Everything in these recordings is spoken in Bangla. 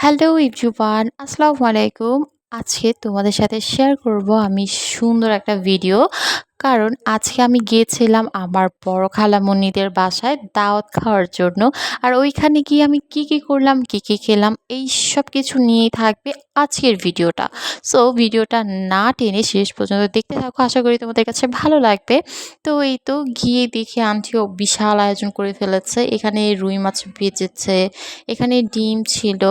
হ্যালো এভরিওয়ান, আসসালামু আলাইকুম। আজকে তোমাদের সাথে শেয়ার করব আমি সুন্দর একটা ভিডিও। কারণ আজকে আমি গিয়েছিলাম আমার বড় খালামণিদের বাসায় দাওয়াত খাওয়ার জন্য। আর ওইখানে গিয়ে আমি কি করলাম, কি খেলাম এই সব কিছু নিয়েই থাকবে আজকের ভিডিওটা। সো ভিডিওটা না টেনে শেষ পর্যন্ত দেখতে থাকো, আশা করি তোমাদের কাছে ভালো লাগবে। তো এই তো গিয়ে দেখি আন্টিও বিশাল আয়োজন করে ফেলেছে। এখানে রুই মাছ ভেজেছে, এখানে ডিম ছিল,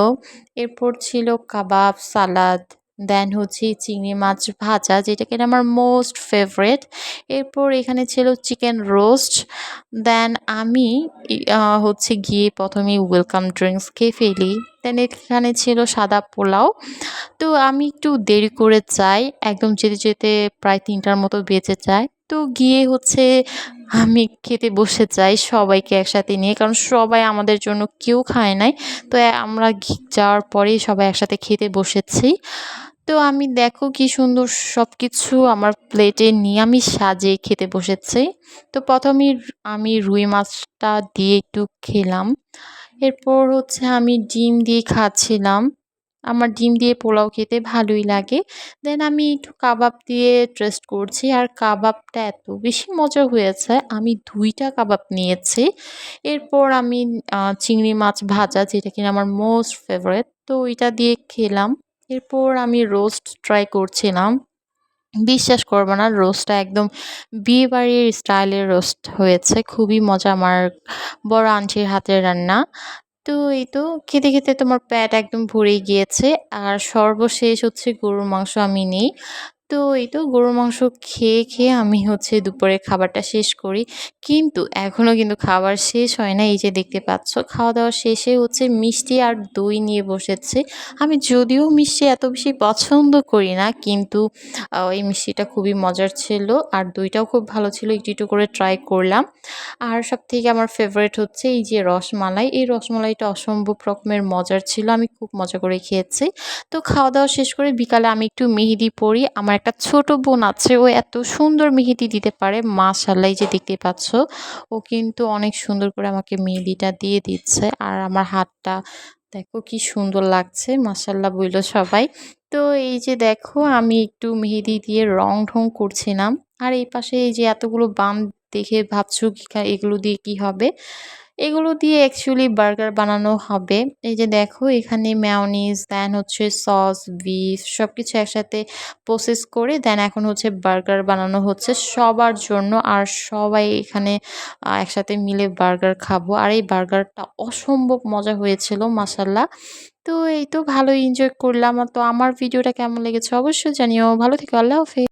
এরপর ছিল কাবাব, সালাদ, দেন হচ্ছে চিংড়ি মাছ ভাজা, যেটা কিনা আমার মোস্ট ফেভারেট। এরপর এখানে ছিল চিকেন রোস্ট। দেন আমি হচ্ছে গিয়ে প্রথমেই ওয়েলকাম ড্রিঙ্কস খেয়ে ফেলি। দেন এখানে ছিল সাদা পোলাও। তো আমি একটু দেরি করে যাই, একদম যেতে যেতে প্রায় ৩টার মতো বেজে যায়। তো গিয়ে হচ্ছে আমি খেতে বসে যাই সবাইকে একসাথে নিয়ে, কারণ সবাই আমাদের জন্য কেউ খায় নাই। তো আমরা যাওয়ার পরেই সবাই একসাথে খেতে বসেছি। তো আমি দেখো কি সুন্দর সব কিছু আমার প্লেটে নিয়ে আমি সাজিয়ে খেতে বসেছি। তো প্রথমেই আমি রুই মাছটা দিয়ে একটু খেলাম। এরপর হচ্ছে আমি ডিম দিয়ে খাচ্ছিলাম। আমার ডিম দিয়ে পোলাও খেতে ভালোই লাগে। দেন আমি একটু কাবাব দিয়ে টেস্ট করছি, আর কাবাবটা এত বেশি মজা হয়েছে, আমি ২টা কাবাব নিয়েছি। এরপর আমি চিংড়ি মাছ ভাজা, যেটা কিনা আমার মোস্ট ফেভারিট, তো ওইটা দিয়ে খেলাম। এরপর আমি রোস্ট ট্রাই করছিলাম। বিশ্বাস করবে না, রোস্টটা একদম বিয়েবাড়ির স্টাইলের রোস্ট হয়েছে। খুবই মজা আমার বড় আন্টির হাতের রান্না। তো এই তো খেতে তোমার পেট একদম ভরেই গিয়েছে। আর সর্বশেষ হচ্ছে গরুর মাংস আমি নেই। তো এই তো গরুর মাংস খেয়ে আমি হচ্ছে দুপুরের খাবারটা শেষ করি। কিন্তু এখনও কিন্তু খাবার শেষ হয় নাই। এই যে দেখতে পাচ্ছ, খাওয়া-দাওয়া শেষে হচ্ছে মিষ্টি আর দই নিয়ে বসেছি। আমি যদিও মিষ্টি এত বেশি পছন্দ করি না, কিন্তু এই মিষ্টিটা খুবই মজার ছিল আর দইটাও খুব ভালো ছিল। একটু করে ট্রাই করলাম। আর সবথেকে আমার ফেভারিট হচ্ছে এই যে রসমালাই। এই রসমালাইটা অসম্ভব রকমের মজার ছিল। আমি খুব মজা করে খেয়েছি। তো খাওয়া-দাওয়া শেষ করে বিকালে আমি একটু মেহেদি পড়ি। আমার একটা ছোট বোন আছে, ও এত সুন্দর মেহেদি দিতে পারে। মাশাআল্লাহ, এই যে দেখতে পাচ্ছ, ও কিন্তু অনেক সুন্দর করে আমাকে মেহেদিটা দিয়ে দিচ্ছে। আর আমার হাতটা দেখো কি সুন্দর লাগছে, মাশাআল্লাহ বইলো সবাই। তো এই যে দেখো আমি একটু মেহেদি দিয়ে রং-ঢং করছিলাম। আর এই পাশে এই যে এতগুলো বান দেখে ভাবছো এগুলো দিয়ে কি হবে? এগুলো দিয়ে অ্যাকচুয়ালি বার্গার বানানো হবে। এই যে দেখো এখানে মেয়োনিজ, দেন হচ্ছে সস, বিফ সবকিছু একসাথে প্রসেস করে দেন এখন হচ্ছে বার্গার বানানো হচ্ছে সবার জন্য। আর সবাই এখানে একসাথে মিলে বার্গার খাবো। আর এই বার্গারটা অসম্ভব মজা হয়েছিল মাশাআল্লাহ। তো এই তো ভালোই এনজয় করলাম। তো আমার ভিডিওটা কেমন লেগেছে অবশ্যই জানিও। ভালো থেকো। আল্লাহ হাফেজ।